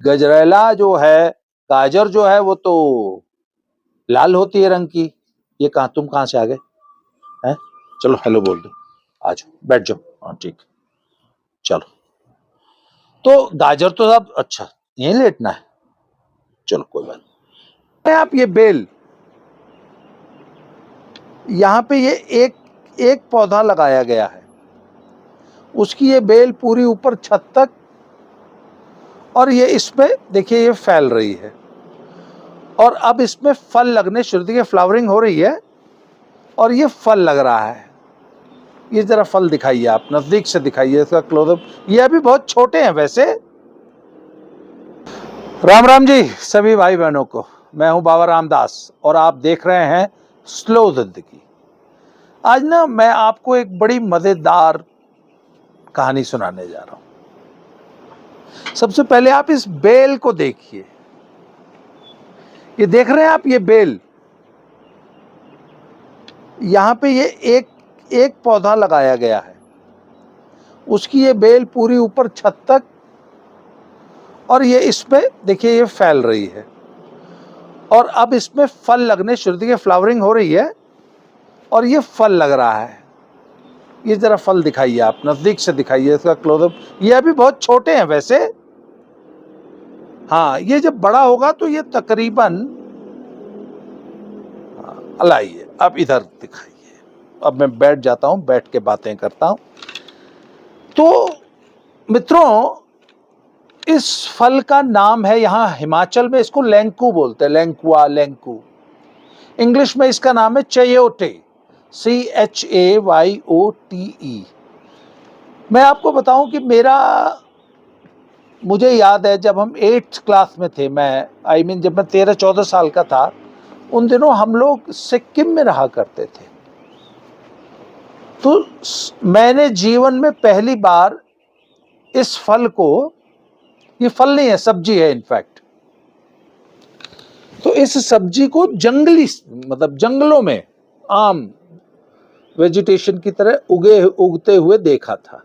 गजरेला जो है, गाजर जो है वो तो लाल होती है रंग की। ये तुम कहाँ से आ गए हैं? चलो हेलो बोल दो, आ जाओ बैठ जाओ। हाँ ठीक, चलो। तो गाजर तो सब अच्छा, यहीं लेटना है, चलो कोई बात नहीं। आप ये बेल, यहाँ पे ये एक पौधा लगाया गया है, उसकी ये बेल पूरी ऊपर छत तक, और ये इसमें देखिए ये फैल रही है, और अब इसमें फल लगने शुरू, देखिए फ्लावरिंग हो रही है और ये फल लग रहा है। ये जरा फल दिखाइए, आप नजदीक से दिखाइए इसका क्लोजअप। ये अभी बहुत छोटे हैं वैसे। राम राम जी सभी भाई बहनों को, मैं हूं बाबा रामदास और आप देख रहे हैं स्लो जिंदगी। आज ना मैं आपको एक बड़ी मजेदार कहानी सुनाने जा रहा हूं। सबसे पहले आप इस बेल को देखिए, ये देख रहे हैं आप, ये बेल, यहां पे ये एक पौधा लगाया गया है, उसकी ये बेल पूरी ऊपर छत तक, और ये इसमें देखिए ये फैल रही है, और अब इसमें फल लगने शुरू, देखिए फ्लावरिंग हो रही है और ये फल लग रहा है। ये जरा फल दिखाइए, आप नजदीक से दिखाइए इसका क्लोजअप। ये अभी बहुत छोटे हैं वैसे। हाँ, ये जब बड़ा होगा तो ये तकरीबन, लाइए अब इधर दिखाइए। अब मैं बैठ जाता हूं, बैठ के बातें करता हूं। तो मित्रों, इस फल का नाम है, यहां हिमाचल में इसको लेंकू बोलते हैं, लेंकुआ, लेंकू। इंग्लिश में इसका नाम है चयोटे, CHAYOTE। मैं आपको बताऊं कि मुझे याद है जब हम 8th क्लास में थे, जब मैं 13-14 साल का था, उन दिनों हम लोग सिक्किम में रहा करते थे। तो मैंने जीवन में पहली बार इस फल को, ये फल नहीं है सब्जी है इनफैक्ट, तो इस सब्जी को जंगली, मतलब जंगलों में आम वेजिटेशन की तरह उगते हुए देखा था।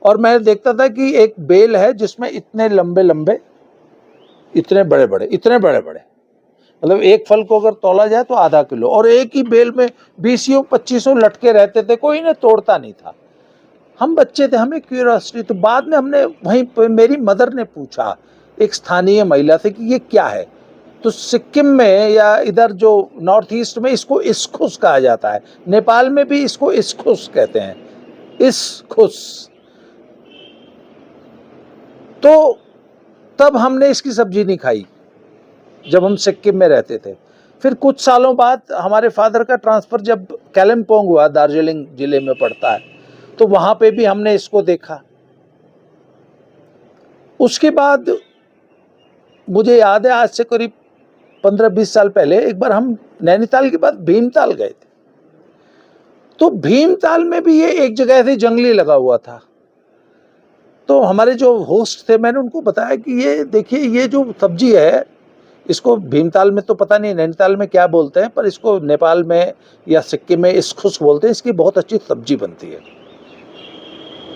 और मैं देखता था कि एक बेल है जिसमें इतने लंबे लंबे, इतने बड़े बड़े, मतलब एक फल को अगर तोला जाए तो आधा किलो, और एक ही बेल में 20-25 लटके रहते थे, कोई इन्हें तोड़ता नहीं था। हम बच्चे थे, हमें क्यूरियोसिटी, तो बाद में हमने वहीं पे मेरी मदर ने पूछा एक स्थानीय महिला से कि ये क्या है। तो सिक्किम में या इधर जो नॉर्थ ईस्ट में इसको इसखुस कहा जाता है, नेपाल में भी इसको इसखुस कहते हैं, इसखुस। तो तब हमने इसकी सब्जी नहीं खाई जब हम सिक्किम में रहते थे। फिर कुछ सालों बाद हमारे फादर का ट्रांसफर जब कालिम्पोंग हुआ, दार्जिलिंग जिले में पड़ता है, तो वहां पे भी हमने इसको देखा। उसके बाद मुझे याद है, आज से करीब 15-20 साल पहले एक बार हम नैनीताल के बाद भीमताल गए थे। तो भीमताल में भी ये एक जगह से जंगली लगा हुआ था। तो हमारे जो होस्ट थे, मैंने उनको बताया कि ये देखिए, ये जो सब्जी है, इसको भीमताल में तो पता नहीं नैनीताल में क्या बोलते हैं, पर इसको नेपाल में या सिक्किम में इसखुस बोलते हैं, इसकी बहुत अच्छी सब्जी बनती है।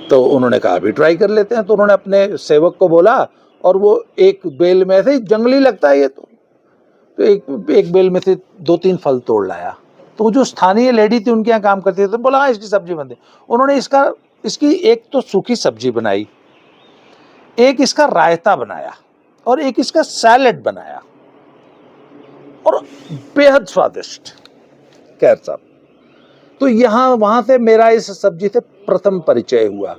तो उन्होंने कहा अभी ट्राई कर लेते हैं। तो उन्होंने अपने सेवक को बोला, और वो एक बेल में से, जंगली लगता है ये तो एक बेल में से 2-3 फल तोड़ लाया। तो जो स्थानीय लेडी थी उनके यहाँ काम करती थी, तो बोला हाँ इसकी सब्जी बनती है। उन्होंने इसकी एक तो सूखी सब्जी बनाई, एक इसका रायता बनाया, और एक इसका सैलेड बनाया, और बेहद स्वादिष्ट। खैर साहब, तो यहां वहां से मेरा इस सब्जी से प्रथम परिचय हुआ।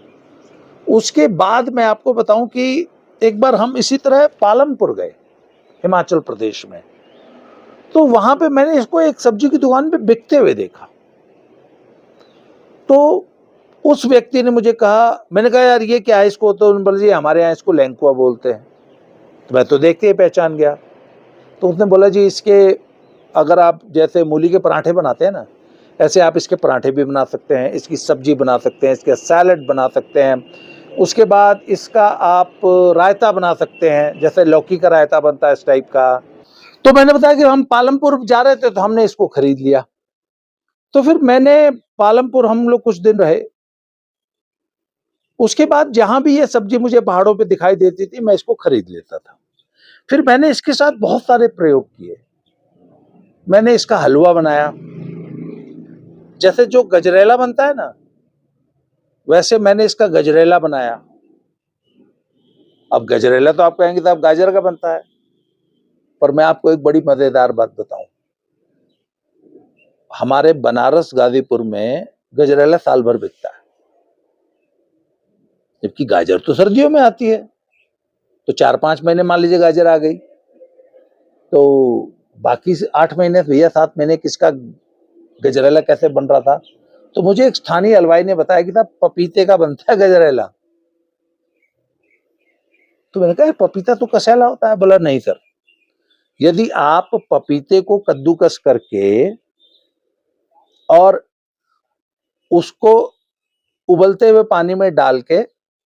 उसके बाद मैं आपको बताऊं कि एक बार हम इसी तरह पालमपुर गए, हिमाचल प्रदेश में। तो वहां पे मैंने इसको एक सब्जी की दुकान पे बिकते हुए देखा। तो उस व्यक्ति ने मुझे कहा, मैंने कहा यार ये क्या है इसको, तो उन्होंने बोला जी हमारे यहाँ इसको लेंकुआ बोलते हैं। तो मैं तो देखते ही पहचान गया। तो उसने बोला जी इसके, अगर आप जैसे मूली के पराठे बनाते हैं ना, ऐसे आप इसके पराठे भी बना सकते हैं, इसकी सब्जी बना सकते हैं, इसके सैलेड बना सकते हैं। उसके बाद इसका आप रायता बना सकते हैं, जैसे लौकी का रायता बनता है इस टाइप का। तो मैंने बताया कि हम पालमपुर जा रहे थे तो हमने इसको खरीद लिया। तो फिर मैंने पालमपुर हम लोग कुछ दिन रहे। उसके बाद जहां भी ये सब्जी मुझे पहाड़ों पे दिखाई देती थी, मैं इसको खरीद लेता था। फिर मैंने इसके साथ बहुत सारे प्रयोग किए। मैंने इसका हलवा बनाया, जैसे जो गजरेला बनता है ना, वैसे मैंने इसका गजरेला बनाया। अब गजरेला तो आप कहेंगे साहब गाजर का बनता है, पर मैं आपको एक बड़ी मजेदार बात बताऊं। हमारे बनारस गाजीपुर में गजरेला साल भर बिकता है, जबकि गाजर तो सर्दियों में आती है। तो 4-5 महीने मान लीजिए गाजर आ गई, तो बाकी 8 महीने भैया 7 महीने किसका गजरेला कैसे बन रहा था। तो मुझे एक स्थानीय हलवाई ने बताया कि साहब पपीते का बनता है गजरेला। तो मैंने कहा पपीता तो कसेला होता है। बोला नहीं सर, यदि आप पपीते को कद्दूकस करके और उसको उबलते हुए पानी में डाल के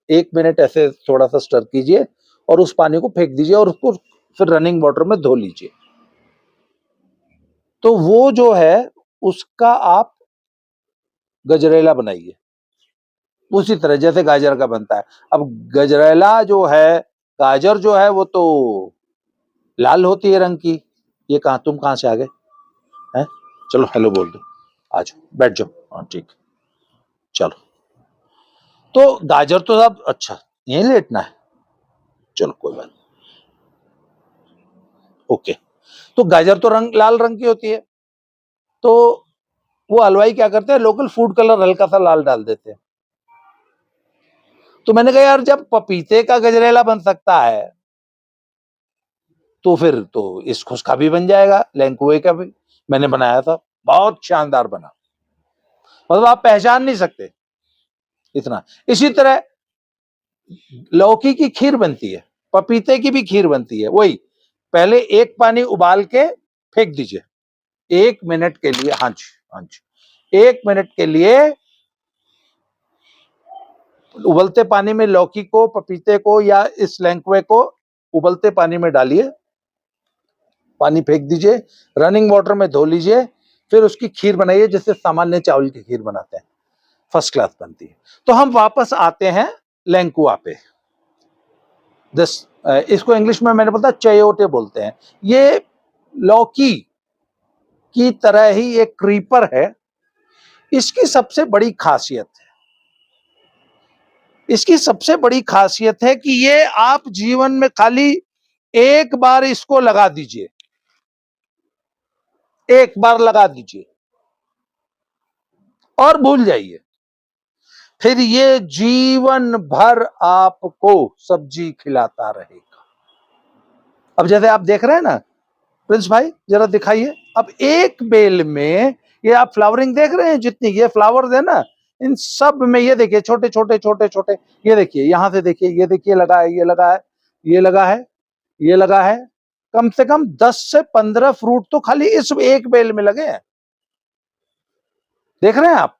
1 मिनट ऐसे थोड़ा सा स्टर कीजिए और उस पानी को फेंक दीजिए और उसको फिर रनिंग वाटर में धो लीजिए, तो वो जो है उसका आप गजरेला बनाइए उसी तरह जैसे गाजर का बनता है। अब गजरेला जो है, गाजर जो है वो तो लाल होती है रंग की। ये कहा तुम कहां से आ गए हैं? चलो हेलो बोल दो, आ जाओ बैठ जाओ। हाँ ठीक, चलो। तो गाजर तो साहब अच्छा यहीं लेटना है, चलो कोई बात, ओके। तो गाजर तो लाल रंग की होती है, तो वो हलवाई क्या करते हैं, लोकल फूड कलर हल्का सा लाल डाल देते हैं। तो मैंने कहा यार जब पपीते का गजरेला बन सकता है तो फिर तो इस खुश का भी बन जाएगा, लैंकुए का भी। मैंने बनाया था, बहुत शानदार बना, मतलब आप पहचान नहीं सकते इतना। इसी तरह लौकी की खीर बनती है, पपीते की भी खीर बनती है। वही पहले एक पानी उबाल के फेंक दीजिए 1 मिनट के लिए। हाँ जी, हाँ जी, 1 मिनट के लिए उबलते पानी में लौकी को, पपीते को या इस लैंकुए को उबलते पानी में डालिए, पानी फेंक दीजिए, रनिंग वाटर में धो लीजिए, फिर उसकी खीर बनाइए जैसे सामान्य चावल की खीर बनाते हैं, फर्स्ट क्लास बनती है। तो हम वापस आते हैं लैंकुआ पे। इसको इंग्लिश में मैंने बोला चयोटे बोलते हैं। ये लौकी की तरह ही एक क्रीपर है। इसकी सबसे बड़ी खासियत है, इसकी सबसे बड़ी खासियत है कि ये आप जीवन में खाली एक बार इसको लगा दीजिए, एक बार लगा दीजिए और भूल जाइए, फिर ये जीवन भर आपको सब्जी खिलाता रहेगा। अब जैसे आप देख रहे हैं ना प्रिंस भाई, जरा दिखाइए। अब एक बेल में ये आप फ्लावरिंग देख रहे हैं, जितनी ये फ्लावर्स है ना, इन सब में ये देखिए छोटे छोटे छोटे छोटे, ये देखिए यहां से देखिए, ये देखिए लगा है, ये लगा है, ये लगा है, ये लगा है। कम से कम 10 से 15 फ्रूट तो खाली इस एक बेल में लगे हैं, देख रहे हैं आप।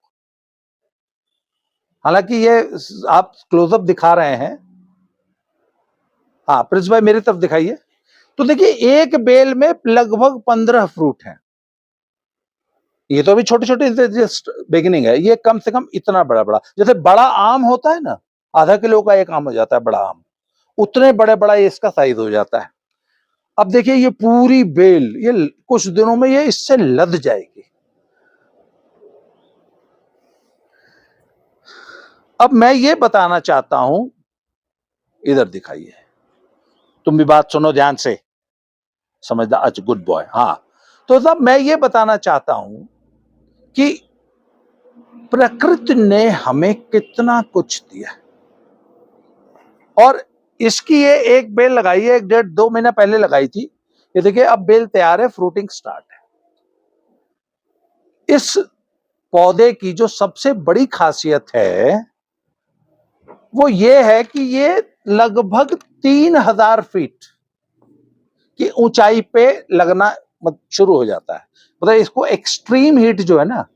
हालांकि ये आप क्लोजअप दिखा रहे हैं। हाँ प्रिंस भाई मेरी तरफ दिखाइए। तो देखिए एक बेल में लगभग 15 फ्रूट हैं। ये तो अभी छोटे छोटे जस्ट बिगिनिंग है, ये कम से कम इतना बड़ा बड़ा, जैसे बड़ा आम होता है ना, आधा किलो का एक आम हो जाता है बड़ा आम, उतने बड़े बड़ा इसका साइज हो जाता है। अब देखिए ये पूरी बेल, ये कुछ दिनों में ये इससे लद जाएगी। अब मैं ये बताना चाहता हूं, इधर दिखाइए, तुम भी बात सुनो ध्यान से, समझदार, अच्छा गुड बॉय। हाँ, तो साहब मैं ये बताना चाहता हूं कि प्रकृति ने हमें कितना कुछ दिया, और इसकी ये एक बेल लगाई है, 1-1.5-2 महीना पहले लगाई थी। ये देखिए अब बेल तैयार है, फ्रूटिंग स्टार्ट है। इस पौधे की जो सबसे बड़ी खासियत है वो ये है कि ये लगभग 3000 फीट की ऊंचाई पे लगना शुरू हो जाता है। मतलब इसको एक्सट्रीम हीट जो है ना,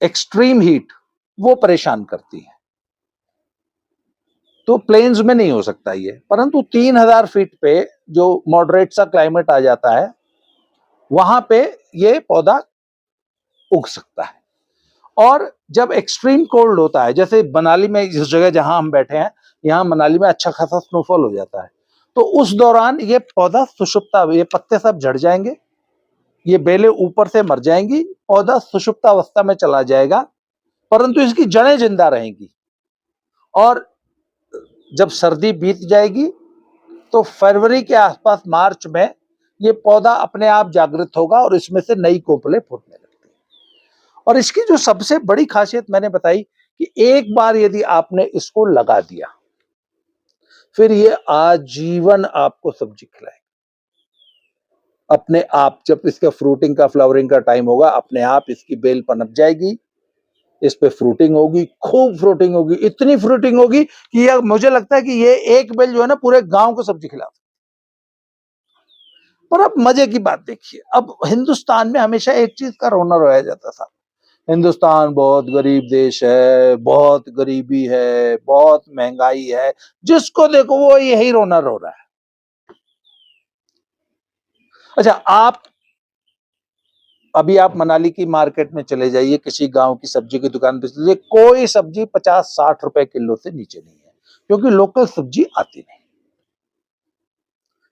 एक्सट्रीम हीट वो परेशान करती है, तो प्लेन्स में नहीं हो सकता ये, परंतु 3000 फीट पे जो मॉडरेट सा क्लाइमेट आ जाता है वहां पे ये पौधा उग सकता है। और जब एक्सट्रीम कोल्ड होता है, जैसे मनाली में, इस जगह जहां हम बैठे हैं, यहाँ मनाली में अच्छा खासा स्नोफॉल हो जाता है, तो उस दौरान ये पौधा सुषुप्ता, ये पत्ते सब झड़ जाएंगे, ये बेलें ऊपर से मर जाएंगी, पौधा सुषुप्तावस्था में चला जाएगा, परंतु इसकी जड़ें जिंदा रहेंगी। और जब सर्दी बीत जाएगी तो फरवरी के आसपास, मार्च में, ये पौधा अपने आप जागृत होगा और इसमें से नई कोपलें फूटने लगती हैं। और इसकी जो सबसे बड़ी खासियत मैंने बताई कि एक बार यदि आपने इसको लगा दिया, फिर ये आजीवन आपको सब्जी खिलाएगा। अपने आप जब इसका फ्रूटिंग का, फ्लावरिंग का टाइम होगा, अपने आप इसकी बेल पनप जाएगी, इस पे फ्रूटिंग होगी, खूब फ्रूटिंग होगी, इतनी फ्रूटिंग होगी कि ये, मुझे लगता है कि ये एक बेल जो है ना, पूरे गांव को सब्जी खिला। पर अब मजे की बात देखिए, अब हिंदुस्तान में हमेशा एक चीज का रोना रोया जाता था, हिंदुस्तान बहुत गरीब देश है, बहुत गरीबी है, बहुत महंगाई है, जिसको देखो वो यही रोना रो रहा है। अच्छा, अभी आप मनाली की मार्केट में चले जाइए, किसी गांव की सब्जी की दुकान पे चले जाइए, कोई सब्जी 50-60 रुपए किलो से नीचे नहीं है, क्योंकि लोकल सब्जी आती नहीं।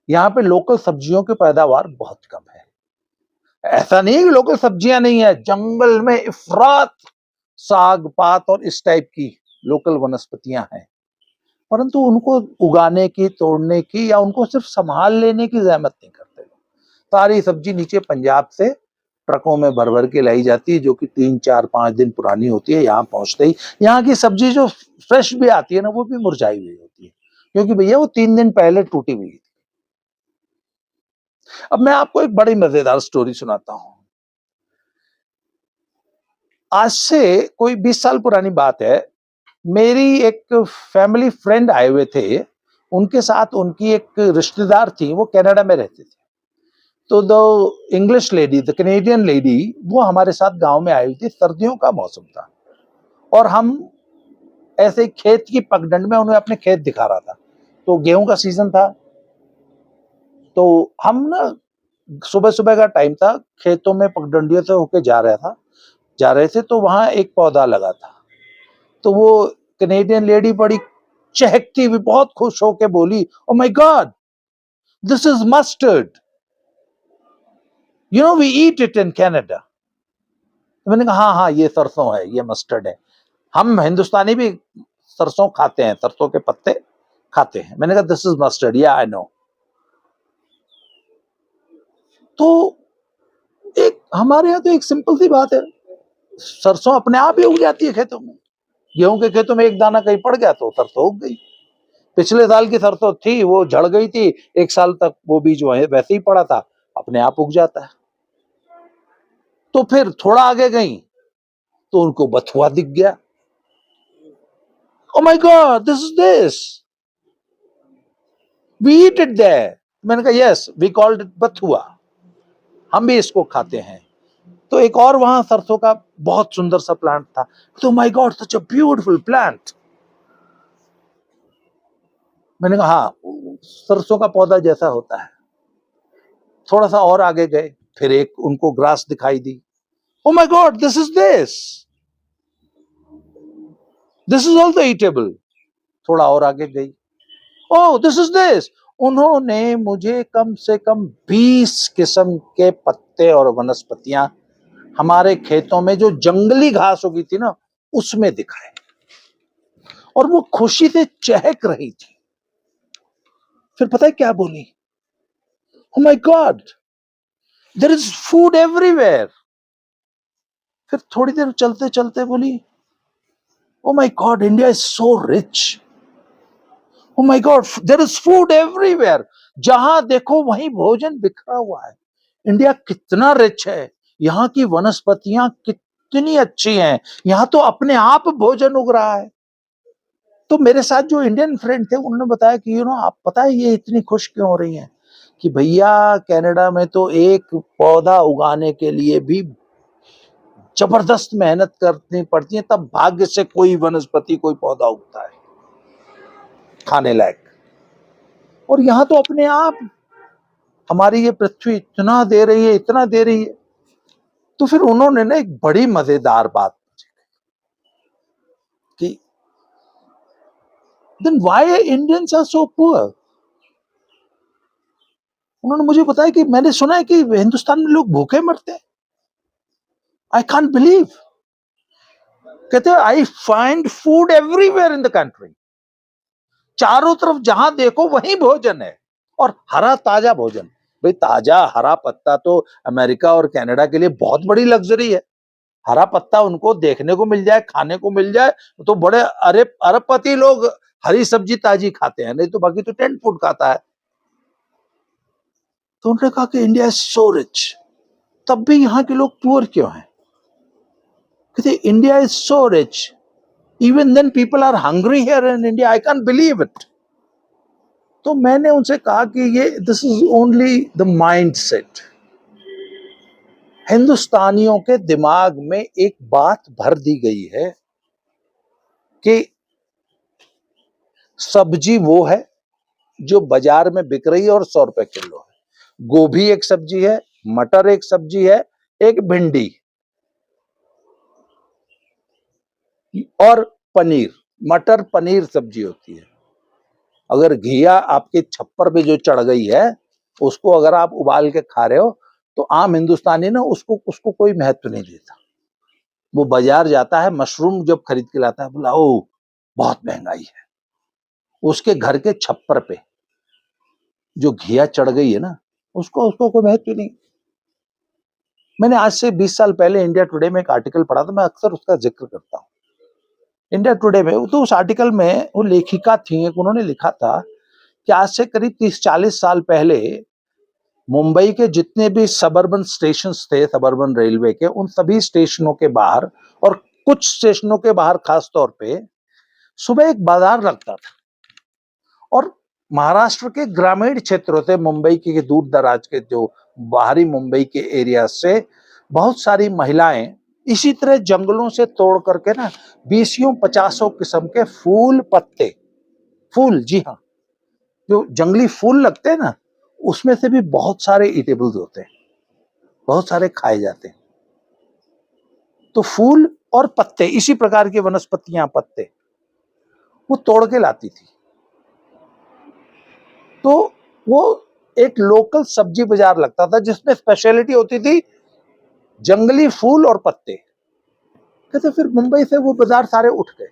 यहाँ पे लोकल सब्जियों की पैदावार बहुत कम है। ऐसा नहीं है कि लोकल सब्जियां नहीं है, जंगल में इफरात साग पात और इस टाइप की लोकल वनस्पतियां हैं, परंतु उनको उगाने की, तोड़ने की, या उनको सिर्फ संभाल लेने की जहमत नहीं करते। सारी सब्जी नीचे पंजाब से ट्रकों में भर भर के लाई जाती है, जो कि 3-4-5 दिन पुरानी होती है। यहाँ पहुंचते ही यहाँ की सब्जी जो फ्रेश भी आती है ना, वो भी मुरझाई हुई होती है, क्योंकि भैया वो 3 दिन पहले टूटी हुई थी। अब मैं आपको एक बड़ी मजेदार स्टोरी सुनाता हूं। आज से कोई 20 साल पुरानी बात है, मेरी एक फैमिली फ्रेंड आए हुए थे, उनके साथ उनकी एक रिश्तेदार थी, वो कनाडा में रहते थे। तो the English lady, the Canadian lady, वो हमारे साथ गांव में आई हुई थी। सर्दियों का मौसम था और हम ऐसे खेत की पगडंड में उन्हें अपने खेत दिखा रहा था। तो गेहूं का सीजन था, तो हम ना, सुबह सुबह का टाइम था, खेतों में पगडंडियों से होके जा रहे थे, तो वहां एक पौधा लगा था। तो वो कैनेडियन लेडी बड़ी चहकती हुई, बहुत खुश होके बोली, oh my God, this is mustard, you know we eat it in Canada. तो मैंने कहा हाँ हाँ, ये सरसों है, ये मस्टर्ड है, हम हिंदुस्तानी भी सरसों खाते हैं, सरसों के पत्ते खाते हैं। मैंने कहा दिस इज मस्टर्ड, या आई नो। तो एक हमारे यहाँ तो एक सिंपल सी बात है, सरसों अपने आप ही उग जाती है खेतों में। गेहूं के खेतों में एक दाना कहीं पड़ गया तो सरसों उग गई। पिछले साल की सरसों थी, वो झड़ गई थी, एक साल तक वो बीज वैसे ही पड़ा था, अपने आप उग जाता है। तो फिर थोड़ा आगे गई तो उनको बथुआ दिख गया। Oh my God, this we eat it there. मैंने कहा यस, वी कॉल्ड इट बथुआ, हम भी इसको खाते हैं। तो एक और वहां सरसों का बहुत सुंदर सा प्लांट था। तो my God, such a beautiful plant. मैंने कहा हाँ, सरसों का पौधा जैसा होता है। थोड़ा सा और आगे गए, फिर एक उनको ग्रास दिखाई दी। Oh my God, this is also edible. थोड़ा और आगे गई, ओह दिस। उन्होंने मुझे कम से कम 20 किस्म के पत्ते और वनस्पतियां हमारे खेतों में जो जंगली घास उगी थी ना, उसमें दिखाए, और वो खुशी से चहक रही थी। फिर पता है क्या बोली, oh my God, there is food everywhere. फिर थोड़ी देर चलते चलते बोली, oh my God, India is so rich, oh my God, there is food everywhere. जहां देखो वहीं भोजन बिखरा हुआ है। इंडिया कितना रिच है, यहाँ की वनस्पतियां कितनी अच्छी हैं, यहाँ तो अपने आप भोजन उग रहा है। तो मेरे साथ जो इंडियन फ्रेंड थे, उन्होंने बताया कि आप पता है ये इतनी खुश क्यों हो रही हैं, कि भैया कनाडा में तो एक पौधा उगाने के लिए भी जबरदस्त मेहनत करनी पड़ती है, तब भाग्य से कोई वनस्पति, कोई पौधा उगता है खाने लायक। और यहाँ तो अपने आप हमारी ये पृथ्वी इतना दे रही है, इतना दे रही है। तो फिर उन्होंने ना एक बड़ी मजेदार बात कि then why Indians are so poor. उन्होंने मुझे बताया कि मैंने सुना है कि हिंदुस्तान में लोग भूखे मरते हैं। I can't believe. कहते हैं I find food everywhere in the country. चारों तरफ जहां देखो वहीं भोजन है, और हरा ताजा भोजन। भाई ताजा हरा पत्ता तो अमेरिका और कनाडा के लिए बहुत बड़ी लग्जरी है। हरा पत्ता उनको देखने को मिल जाए, खाने को मिल जाए, तो बड़े अरबपति लोग हरी सब्जी ताजी खाते हैं, नहीं तो बाकी तो टेंट फूड खाता है। तो उन्होंने कहा कि इंडिया इज सो रिच, तब भी यहाँ के लोग पुअर क्यों हैं? कहते India is so rich, even then people are hungry here in India, I can believe it. तो मैंने उनसे कहा कि ये this is only the mindset. हिंदुस्तानियों के दिमाग में एक बात भर दी गई है कि सब्जी वो है जो बाजार में बिक रही है और 100 रुपए किलो है। गोभी एक सब्जी है, मटर एक सब्जी है, एक भिंडी और पनीर। मटर पनीर सब्जी होती है। अगर घिया आपके छप्पर पे जो चढ़ गई है, उसको अगर आप उबाल के खा रहे हो, तो आम हिंदुस्तानी ना उसको कोई महत्व नहीं देता। वो बाजार जाता है, मशरूम जब खरीद के लाता है, बोला ओ बहुत महंगाई है। उसके घर के छप्पर पे जो घिया चढ़ गई है ना, उसको उसको कोई महत्व नहीं। मैंने आज से 20 साल पहले इंडिया टुडे में एक आर्टिकल पढ़ा था, मैं अक्सर उसका जिक्र करता हूँ। इंडिया टुडे में तो उस आर्टिकल में वो लेखिका थी, एक उन्होंने लिखा था कि आज से करीब 30-40 साल पहले मुंबई के जितने भी सबर्बन स्टेशंस थे, सबर्बन रेलवे के, उन सभी स्टेशनों के बाहर और कुछ स्टेशनों के बाहर खास तौर पे सुबह एक बाजार लगता था। और महाराष्ट्र के ग्रामीण क्षेत्रों से, मुंबई के दूर दराज के जो बाहरी मुंबई के एरिया से बहुत सारी महिलाएं इसी तरह जंगलों से तोड़ करके ना 20-50 किस्म के फूल पत्ते, फूल, जी हाँ, जो जंगली फूल लगते हैं ना, उसमें से भी बहुत सारे ईटेबल्स होते हैं, बहुत सारे खाए जाते हैं। तो फूल और पत्ते, इसी प्रकार की वनस्पतियां, पत्ते वो तोड़ के लाती थी। तो वो एक लोकल सब्जी बाजार लगता था जिसमें स्पेशलिटी होती थी जंगली फूल और पत्ते। कहते फिर मुंबई से वो बाजार सारे उठ गए।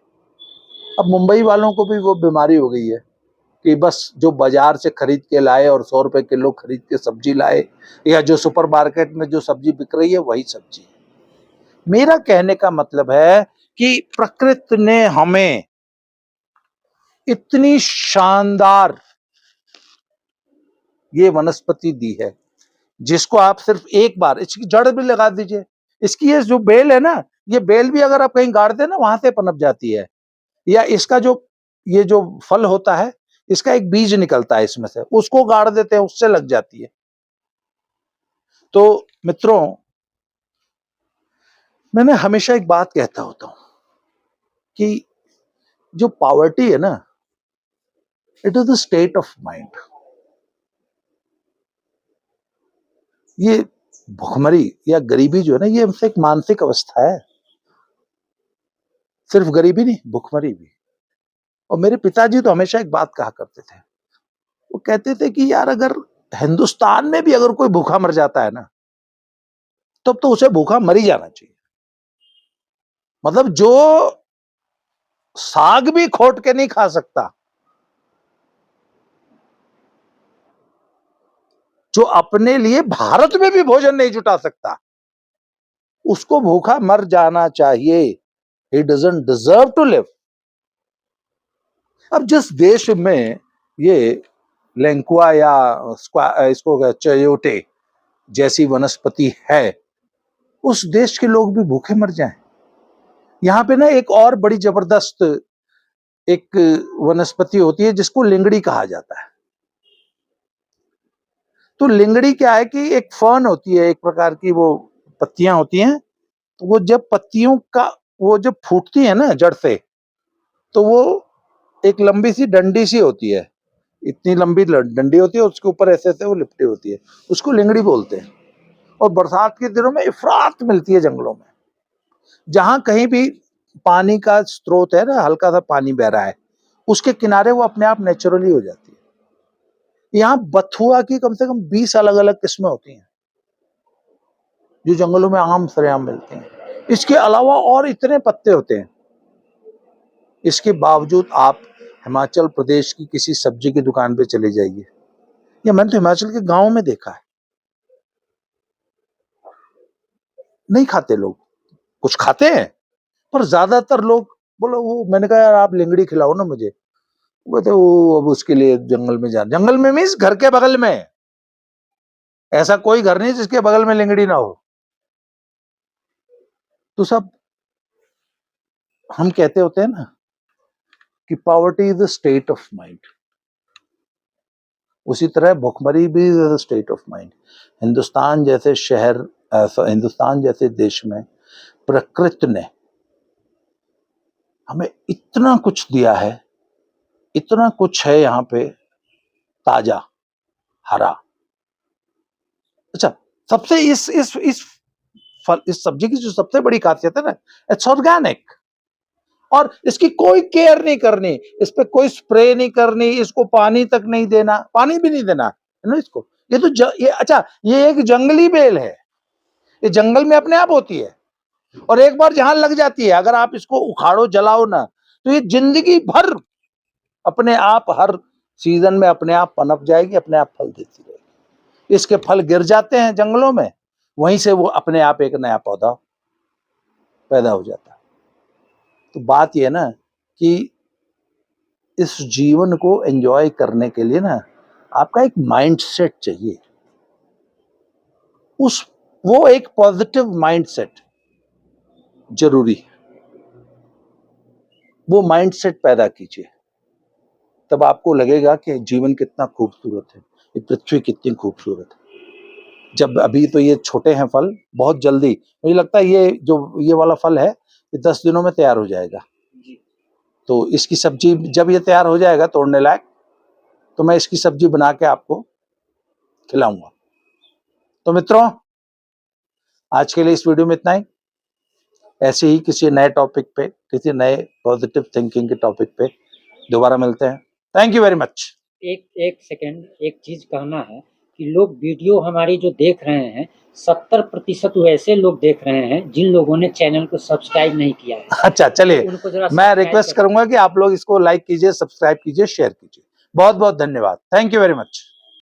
अब मुंबई वालों को भी वो बीमारी हो गई है कि बस जो बाजार से खरीद के लाए और 100 रुपए किलो खरीद के सब्जी लाए, या जो सुपरमार्केट में जो सब्जी बिक रही है वही सब्जी। मेरा कहने का मतलब है कि प्रकृति ने हमें इतनी शानदार ये वनस्पति दी है, जिसको आप सिर्फ एक बार इसकी जड़ भी लगा दीजिए। इसकी ये जो बेल है ना, ये बेल भी अगर आप कहीं गाड़ दें ना, वहां से पनप जाती है। या इसका जो ये जो फल होता है, इसका एक बीज निकलता है इसमें से, उसको गाड़ देते हैं, उससे लग जाती है। तो मित्रों, मैंने हमेशा एक बात कहता होता हूं कि जो पॉवर्टी है ना, it is the state of mind. ये भुखमरी या गरीबी जो है ना, ये हमसे एक मानसिक अवस्था है। सिर्फ गरीबी नहीं, भुखमरी भी। और मेरे पिताजी तो हमेशा एक बात कहा करते थे, वो कहते थे कि यार अगर हिंदुस्तान में भी अगर कोई भूखा मर जाता है ना, तब तो उसे भूखा मर ही जाना चाहिए। मतलब जो साग भी खोट के नहीं खा सकता, जो अपने लिए भारत में भी भोजन नहीं जुटा सकता, उसको भूखा मर जाना चाहिए। He doesn't deserve to live. अब जिस देश में ये लेंकुआ या इसको चयोटे जैसी वनस्पति है, उस देश के लोग भी भूखे मर जाएं। यहां पे ना एक और बड़ी जबरदस्त एक वनस्पति होती है जिसको लिंगड़ी कहा जाता है। तो लिंगड़ी क्या है कि एक फर्न होती है, एक प्रकार की वो पत्तियां होती हैं। तो वो जब पत्तियों का वो जब फूटती है ना जड़ से, तो वो एक लंबी सी डंडी सी होती है, इतनी लंबी डंडी होती है, उसके ऊपर ऐसे ऐसे वो लिपटी होती है, उसको लिंगड़ी बोलते हैं। और बरसात के दिनों में इफरात मिलती है जंगलों में। जहां कहीं भी पानी का स्रोत है ना, हल्का सा पानी बह रहा है, उसके किनारे वो अपने आप नेचुरली हो जाती है। यहाँ बथुआ की कम से कम 20 अलग अलग किस्में होती हैं जो जंगलों में आम सरेआम मिलती हैं। इसके अलावा और इतने पत्ते होते हैं। इसके बावजूद आप हिमाचल प्रदेश की किसी सब्जी की दुकान पे चले जाइए, या मैंने तो हिमाचल के गांव में देखा है, नहीं खाते लोग, कुछ खाते हैं पर ज्यादातर लोग बोलो वो, मैंने कहा यार आप लिंगड़ी खिलाओ ना मुझे, वो तो अब उसके लिए जंगल में जाना, जंगल में मीन्स घर के बगल में, ऐसा कोई घर नहीं जिसके बगल में लिंगड़ी ना हो। तो सब हम कहते होते हैं ना कि poverty is the state of mind, उसी तरह भुखमरी भी is the state of mind. Hindustan जैसे शहर, हिंदुस्तान जैसे देश में प्रकृति ने हमें इतना कुछ दिया है, इतना कुछ है यहाँ पे, ताजा, हरा। अच्छा, सबसे इस फल, इस सब्जी की जो सबसे बड़ी खासियत है ना, इट्स ऑर्गेनिक, और इसकी कोई केयर नहीं करनी, इस पे कोई स्प्रे नहीं करनी, इसको पानी तक नहीं देना, पानी भी नहीं देना है ना इसको। ये तो ये अच्छा, ये एक जंगली बेल है, ये जंगल में अपने आप होती है, और एक बार जहां लग जाती है, अगर आप इसको उखाड़ो जलाओ ना, तो ये जिंदगी भर अपने आप हर सीजन में अपने आप पनप जाएगी, अपने आप फल देती रहेगी। इसके फल गिर जाते हैं जंगलों में, वहीं से वो अपने आप एक नया पौधा पैदा हो जाता है। तो बात यह ना कि इस जीवन को एंजॉय करने के लिए ना आपका एक माइंडसेट चाहिए, वो एक पॉजिटिव माइंडसेट जरूरी है। वो माइंडसेट पैदा कीजिए, तब आपको लगेगा कि जीवन कितना खूबसूरत है, ये पृथ्वी कितनी खूबसूरत है। जब अभी तो ये छोटे हैं फल, बहुत जल्दी मुझे लगता है ये वाला फल है, ये 10 दिनों में तैयार हो जाएगा। तो इसकी सब्जी जब ये तैयार हो जाएगा तोड़ने लायक, तो मैं इसकी सब्जी बना के आपको खिलाऊंगा। तो मित्रों, आज के लिए इस वीडियो में इतना ही। ऐसे ही किसी नए टॉपिक पे, किसी नए पॉजिटिव थिंकिंग के टॉपिक पे दोबारा मिलते हैं। Thank you very much. एक सेकेंड, एक चीज कहना है कि लोग वीडियो हमारी जो देख रहे हैं, 70% वैसे लोग देख रहे हैं जिन लोगों ने चैनल को सब्सक्राइब नहीं किया है। अच्छा, चलिए, मैं रिक्वेस्ट करूंगा कि आप लोग इसको लाइक कीजिए, सब्सक्राइब कीजिए, शेयर कीजिए। बहुत बहुत धन्यवाद। Thank you very much.